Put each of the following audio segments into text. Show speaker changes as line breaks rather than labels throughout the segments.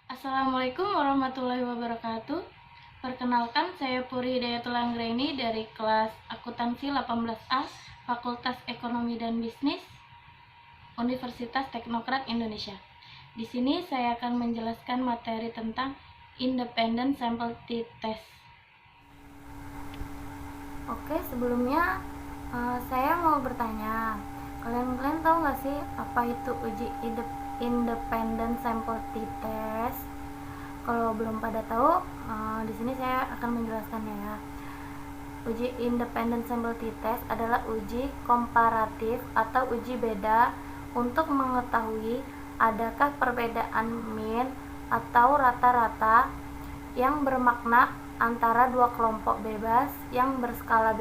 Assalamualaikum warahmatullahi wabarakatuh. Perkenalkan, saya Puri Hidayatul Anggraini dari kelas Akuntansi 18A, Fakultas Ekonomi dan Bisnis, Universitas Teknokrat Indonesia. Di sini saya akan menjelaskan materi tentang Independent Sample T-Test. Oke, sebelumnya saya mau bertanya, kalian tahu nggak sih apa itu uji Independent Sample T-Test? Kalau belum pada tahu, di sini saya akan menjelaskannya ya. Uji Independent Sample T-Test adalah uji komparatif atau uji beda untuk mengetahui adakah perbedaan mean atau rata-rata yang bermakna antara dua kelompok bebas yang berskala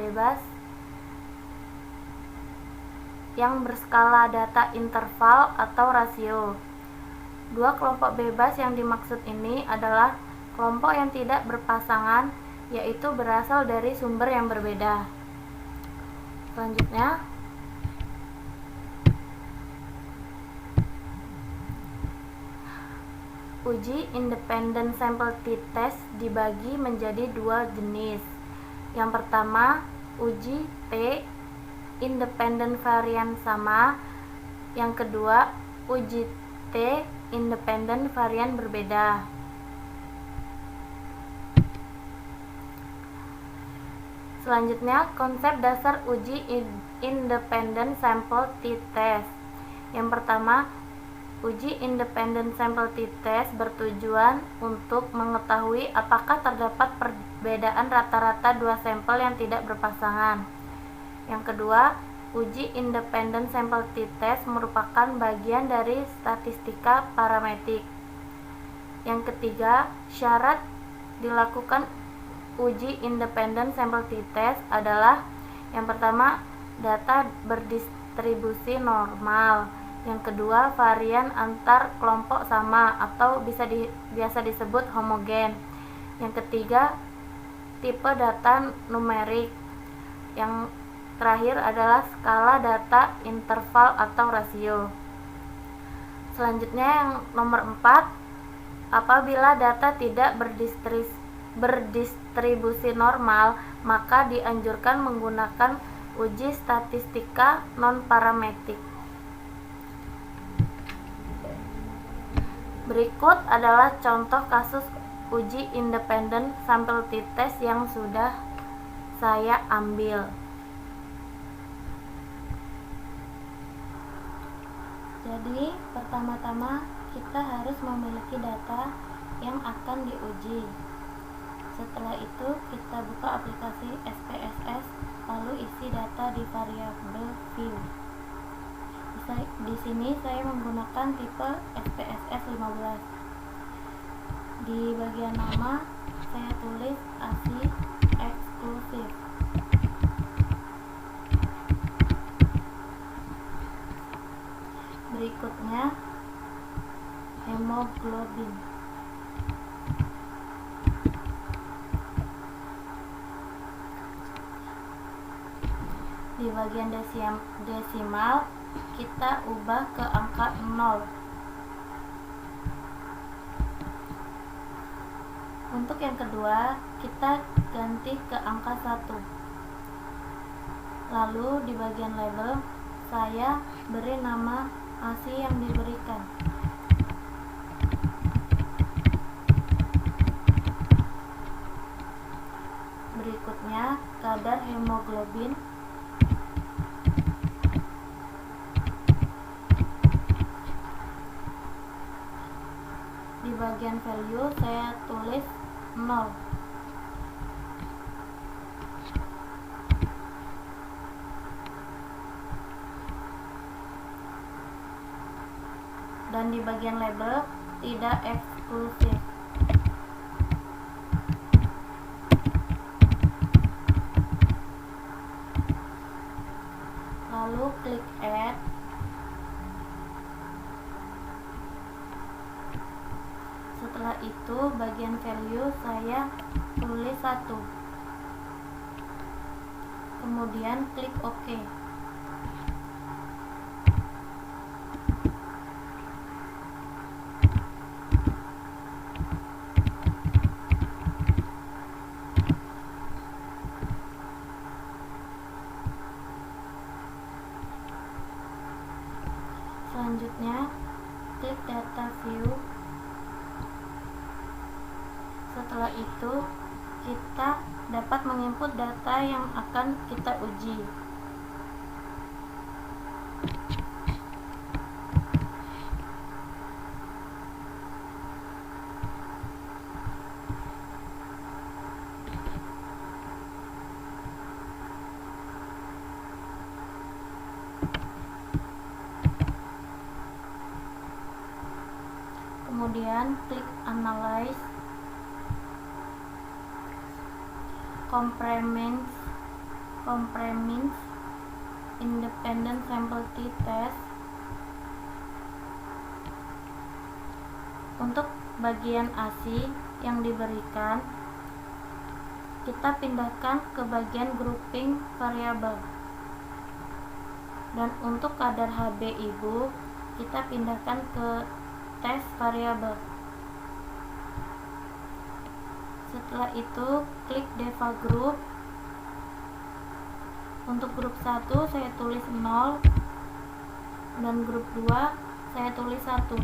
data interval atau rasio. Dua kelompok bebas yang dimaksud ini adalah kelompok yang tidak berpasangan, yaitu berasal dari sumber yang berbeda. Selanjutnya, uji Independent Sample T-Test dibagi menjadi dua jenis. Yang pertama, uji T Independent Varian sama. Yang kedua, uji T Independent Varian berbeda. Selanjutnya, konsep dasar uji Independent Sample T-Test. Yang pertama, uji Independent Sample T-Test bertujuan untuk mengetahui apakah terdapat perbedaan rata-rata dua sampel yang tidak berpasangan. Yang kedua, uji Independent Sample T-Test merupakan bagian dari statistika parametrik. Yang ketiga, syarat dilakukan uji Independent Sample T-Test adalah yang pertama, data berdistribusi normal. Yang kedua, varian antar kelompok sama atau biasa disebut homogen. Yang ketiga, tipe data numerik. Yang terakhir adalah skala data interval atau rasio. Selanjutnya yang nomor 4, apabila data tidak berdistribusi normal, maka dianjurkan menggunakan uji statistika non-parametrik. Berikut adalah contoh kasus uji Independent Sample T-Test yang sudah saya ambil. Jadi, pertama-tama kita harus memiliki data yang akan diuji. Setelah itu, kita buka aplikasi SPSS, lalu isi data di variabel view. Di sini saya menggunakan tipe SPSS 15. Di bagian nama, saya tulis ASI eksklusif. Berikutnya, hemoglobin. Di bagian desimal, kita ubah ke angka 0. Untuk yang kedua, kita ganti ke angka 1. Lalu di bagian label, saya beri nama ASI yang diberikan. Berikutnya, kadar hemoglobin. Di bagian value saya tulis 0. Dan di bagian label tidak eksklusif. Lalu klik add. Setelah itu, bagian value saya tulis 1. Kemudian klik OK. kita view. Setelah itu kita dapat menginput data yang akan kita uji. Kemudian klik Analyze, Comprehends Independent Sample T-Test. Untuk bagian ASI yang diberikan, kita pindahkan ke bagian grouping variabel. Dan untuk kadar HB ibu, kita pindahkan ke test variabel. Setelah itu klik Deva Group. Untuk grup 1 saya tulis 0 dan grup 2 saya tulis 1.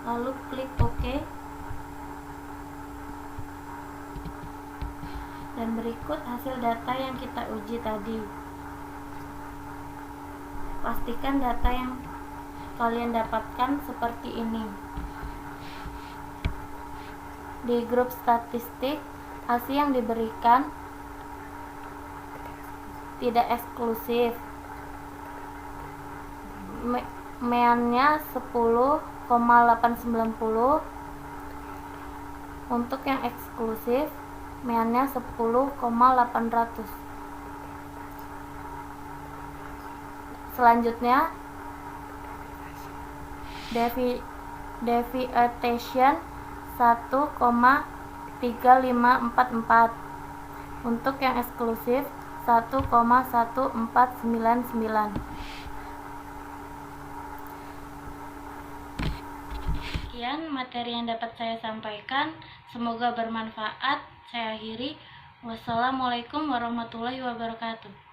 Lalu klik OK. Dan berikut hasil data yang kita uji tadi. Pastikan data yang kalian dapatkan seperti ini. Di grup statistik, ASI yang diberikan tidak eksklusif. Meannya 10,890. Untuk yang eksklusif, meannya 10,800. Selanjutnya deviation 1,3544. Untuk yang eksklusif 1,1499. Sekian materi yang dapat saya sampaikan, semoga bermanfaat. Saya akhiri. Wassalamualaikum warahmatullahi wabarakatuh.